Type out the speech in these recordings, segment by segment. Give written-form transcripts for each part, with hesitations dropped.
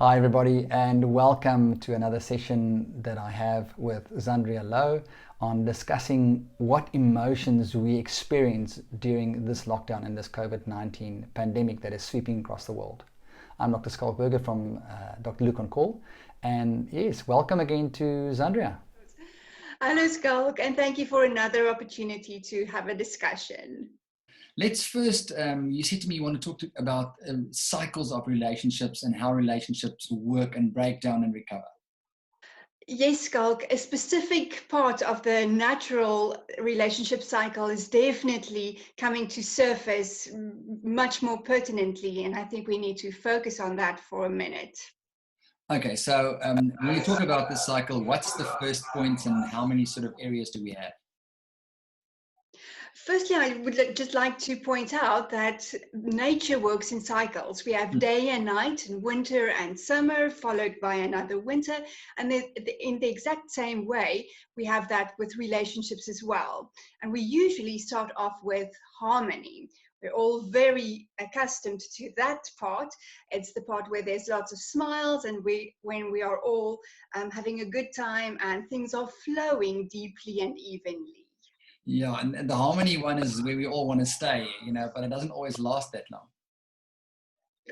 Hi everybody, and welcome to another session that I have with Xandria Louw on discussing what emotions we experience during this lockdown and this COVID-19 pandemic that is sweeping across the world. I'm Dr. Schalk from Dr. Louw on call, and yes, welcome again to Xandria. Hello, Schalk, and thank you for another opportunity to have a discussion. Let's first, you said to me you want to talk about cycles of relationships and how relationships work and break down and recover. Yes, Schalk, a specific part of the natural relationship cycle is definitely coming to surface much more pertinently, and I think we need to focus on that for a minute. Okay, so when we talk about this cycle, what's the first point and how many sort of areas do we have? Firstly, I would just like to point out that nature works in cycles. We have day and night, and winter and summer, followed by another winter. And in the exact same way, we have that with relationships as well. And we usually start off with harmony. We're all very accustomed to that part. It's the part where there's lots of smiles and when we are all having a good time and things are flowing deeply and evenly. Yeah, and the harmony one is where we all want to stay, but it doesn't always last that long.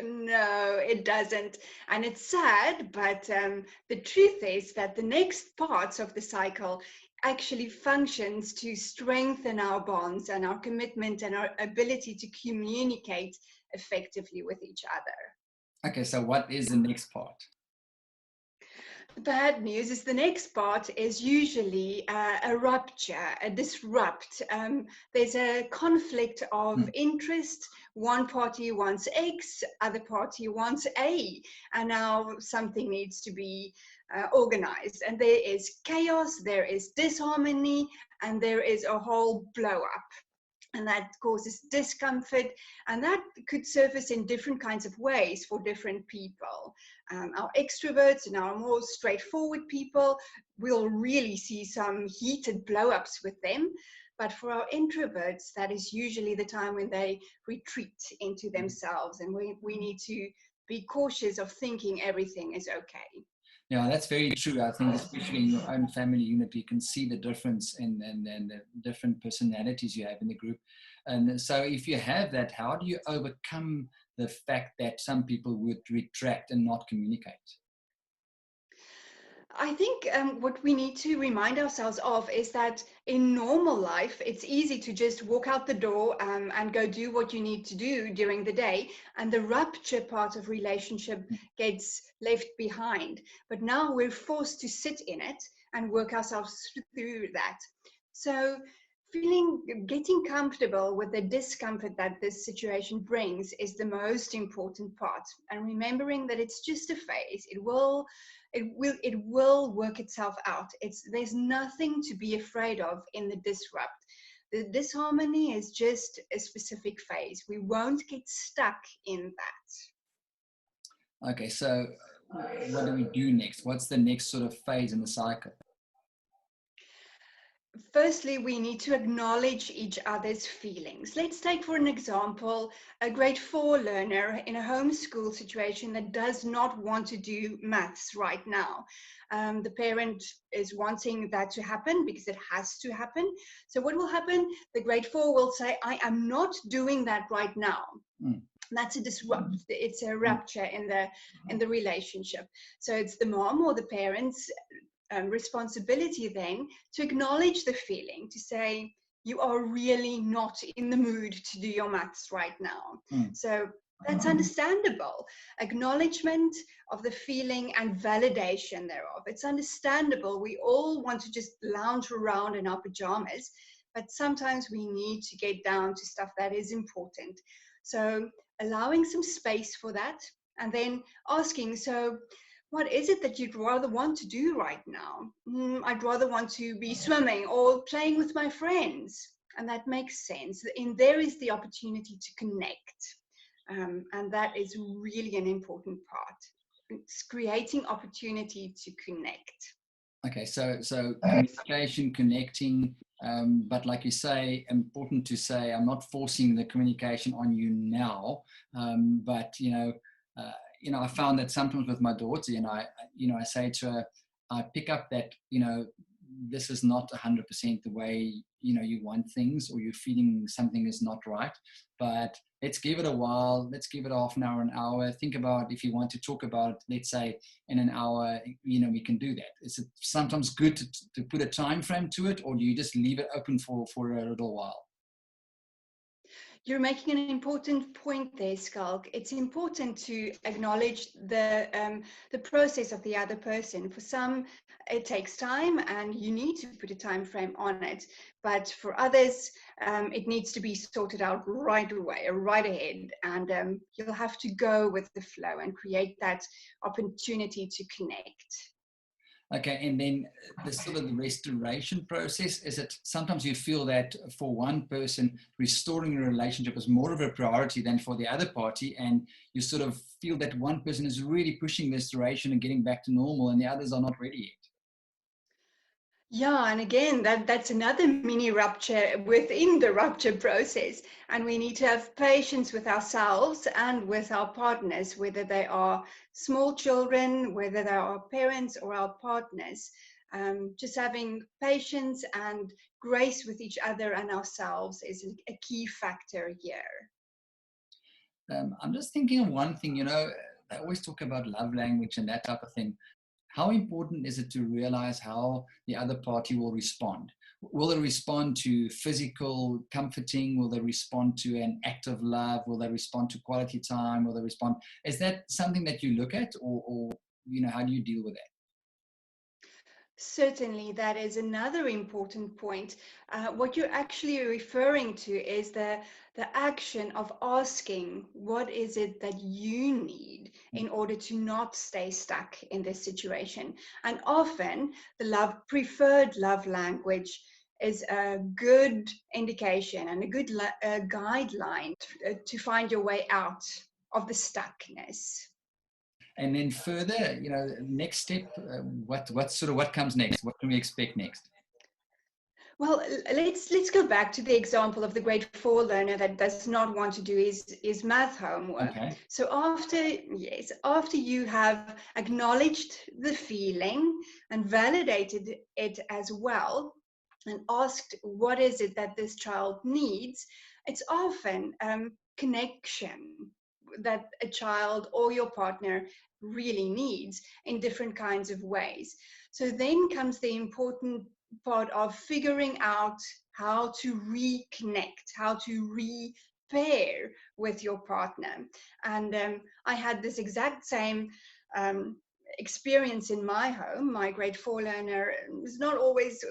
No, it doesn't. And it's sad, but the truth is that the next parts of the cycle actually functions to strengthen our bonds and our commitment and our ability to communicate effectively with each other. Okay, so what is the next part? The bad news is the next part is usually a rupture, a disrupt. There's a conflict of interest. One party wants X, other party wants A, and now something needs to be organized. And there is chaos, there is disharmony, and there is a whole blow up. And that causes discomfort, and that could surface in different kinds of ways for different people. Our extroverts and our more straightforward people will really see some heated blow-ups with them. But for our introverts, that is usually the time when they retreat into themselves, and we need to be cautious of thinking everything is okay. Yeah, that's very true. I think especially in your own family unit, you can see the difference in the different personalities you have in the group. And so if you have that, how do you overcome the fact that some people would retract and not communicate? I think what we need to remind ourselves of is that in normal life, it's easy to just walk out the door and go do what you need to do during the day. And the rupture part of relationship gets left behind. But now we're forced to sit in it and work ourselves through that. So getting comfortable with the discomfort that this situation brings is the most important part. And remembering that it's just a phase. It will work itself out. There's nothing to be afraid of in the disrupt. The disharmony is just a specific phase. We won't get stuck in that. Okay, so what do we do next? What's the next sort of phase in the cycle? Firstly, we need to acknowledge each other's feelings. Let's take, for an example, a grade 4 learner in a homeschool situation that does not want to do maths right now. The parent is wanting that to happen because it has to happen. So what will happen? The grade 4 will say, I am not doing that right now. That's a disrupt. It's a rupture in the relationship. So it's the mom or the parents' responsibility then to acknowledge the feeling, to say, you are really not in the mood to do your maths right now. So that's understandable. Acknowledgement of the feeling and validation thereof. It's understandable. We all want to just lounge around in our pajamas, but sometimes we need to get down to stuff that is important. So allowing some space for that, and then asking, so what is it that you'd rather want to do right now? I'd rather want to be swimming or playing with my friends. And that makes sense. And there is the opportunity to connect. And that is really an important part. It's creating opportunity to connect. Okay, so communication, connecting, but like you say, important to say, I'm not forcing the communication on you now, but I found that sometimes with my daughter, I say to her, I pick up that, this is not 100% the way, you want things, or you're feeling something is not right, but let's give it a while. Let's give it half an hour, an hour. Think about if you want to talk about, let's say in an hour, we can do that. Is it sometimes good to put a time frame to it, or do you just leave it open for a little while? You're making an important point there, Schalk. It's important to acknowledge the process of the other person. For some, it takes time, and you need to put a time frame on it. But for others, it needs to be sorted out right away, right ahead, and you'll have to go with the flow and create that opportunity to connect. Okay, and then the sort of the restoration process, is it sometimes you feel that for one person, restoring a relationship is more of a priority than for the other party, and you sort of feel that one person is really pushing restoration and getting back to normal, and the others are not ready yet? Yeah, and again, that's another mini rupture within the rupture process. And we need to have patience with ourselves and with our partners, whether they are small children, whether they are our parents or our partners. Just having patience and grace with each other and ourselves is a key factor here. I'm just thinking of one thing, they always talk about love language and that type of thing. How important is it to realize how the other party will respond? Will they respond to physical comforting? Will they respond to an act of love? Will they respond to quality time? Will they respond? Is that something that you look at, or how do you deal with that? Certainly, that is another important point. What you're actually referring to is the action of asking, what is it that you need in order to not stay stuck in this situation? And often, the preferred love language is a good indication and a good guideline to find your way out of the stuckness. And then further, next step, what comes next? What can we expect next? Well, let's go back to the example of the grade 4 learner that does not want to do his math homework. Okay. So after you have acknowledged the feeling and validated it as well, and asked what is it that this child needs, it's often connection that a child or your partner really needs in different kinds of ways. So then comes the important part of figuring out how to reconnect, how to repair with your partner. And I had this exact same um, experience in my home. My grade 4 learner was not always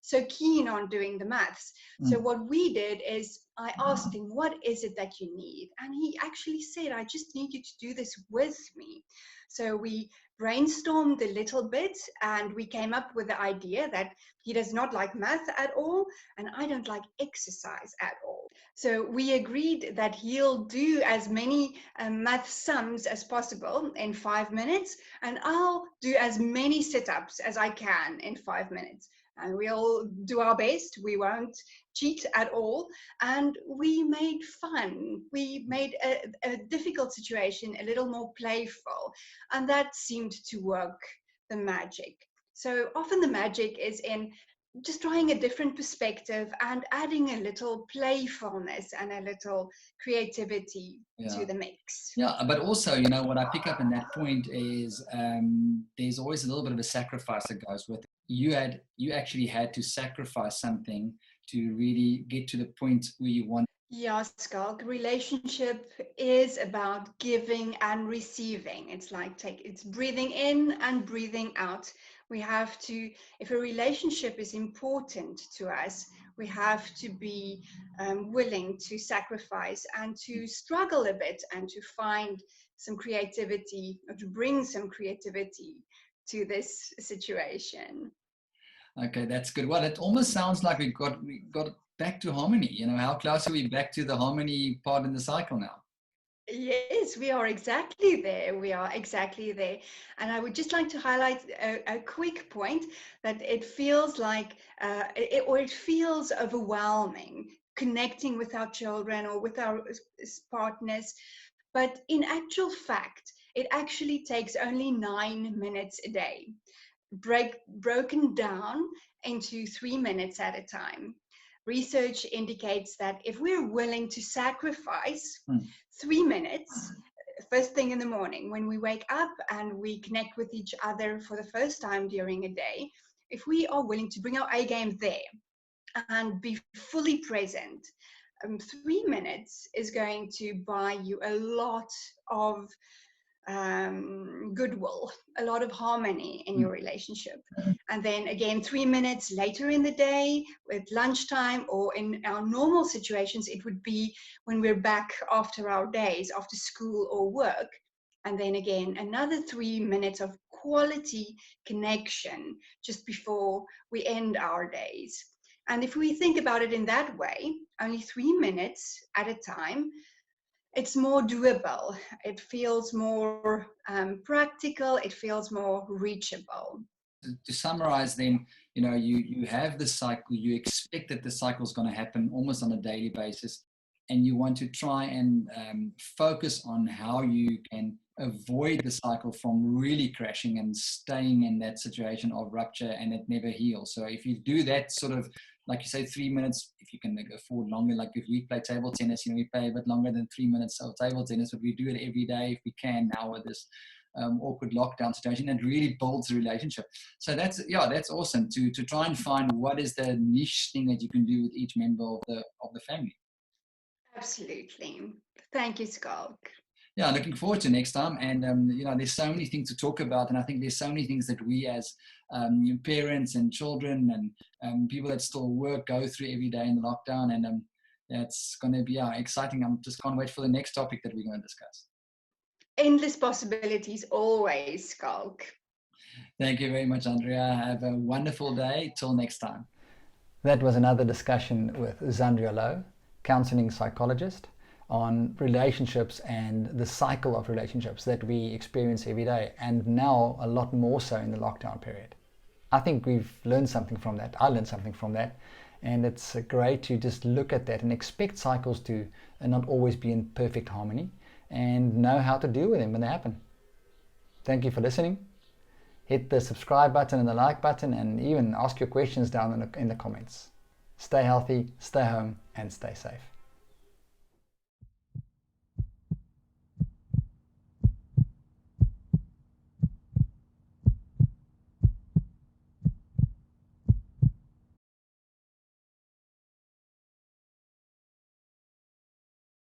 so keen on doing the maths. So what we did is I asked him, what is it that you need? And he actually said, I just need you to do this with me. So we brainstormed a little bit, and we came up with the idea that he does not like math at all, and I don't like exercise at all. So we agreed that he'll do as many math sums as possible in 5 minutes, and I'll do as many sit-ups as I can in 5 minutes. And we'll do our best. We won't cheat at all. And we made fun. We made a difficult situation a little more playful. And that seemed to work the magic. So often the magic is in just trying a different perspective and adding a little playfulness and a little creativity to the mix. Yeah, but also, what I pick up in that point is there's always a little bit of a sacrifice that goes with it. You actually had to sacrifice something to really get to the point where you want. Yeah, Schalk, relationship is about giving and receiving. It's breathing in and breathing out. We have to, if a relationship is important to us, we have to be willing to sacrifice and to struggle a bit and to find some creativity, or to bring some creativity to this situation. Okay, that's good. Well, it almost sounds like we got back to harmony. How close are we back to the harmony part in the cycle now? Yes, we are exactly there. We are exactly there. And I would just like to highlight a quick point that it feels like, it feels overwhelming connecting with our children or with our partners. But in actual fact, it actually takes only 9 minutes a day, broken down into 3 minutes at a time. Research indicates that if we're willing to sacrifice 3 minutes, first thing in the morning when we wake up and we connect with each other for the first time during a day, if we are willing to bring our A game there and be fully present, 3 minutes is going to buy you a lot of goodwill, a lot of harmony in your relationship. And then again, 3 minutes later in the day, with lunchtime, or in our normal situations, it would be when we're back after our days, after school or work. And then again, another 3 minutes of quality connection just before we end our days. And if we think about it in that way, only 3 minutes at a time, it's more doable. It feels more practical. It feels more reachable. To summarize then, you have the cycle, you expect that the cycle is going to happen almost on a daily basis, and you want to try and focus on how you can avoid the cycle from really crashing and staying in that situation of rupture and it never heals. So if you do that sort of, like you say, 3 minutes, if you can go forward longer, like if we play table tennis, we play a bit longer than 3 minutes of table tennis, but we do it every day if we can now with this awkward lockdown situation, and really builds a relationship. So that's awesome to try and find what is the niche thing that you can do with each member of the family. Absolutely. Thank you, Schalk. Yeah, looking forward to next time. And there's so many things to talk about, and I think there's so many things that we as parents and children and people that still work go through every day in the lockdown, and that's going to be exciting. I just can't wait for the next topic that we're going to discuss. Endless possibilities always, Schalk. Thank you very much, Xandria. Have a wonderful day. Till next time. That was another discussion with Xandria Louw, counseling psychologist, on relationships and the cycle of relationships that we experience every day, and now a lot more so in the lockdown period. I think we've learned something from that. I learned something from that, and it's great to just look at that and expect cycles to not always be in perfect harmony, and know how to deal with them when they happen. Thank you for listening. Hit the subscribe button and the like button, and even ask your questions down in the comments. Stay healthy, stay home, and stay safe.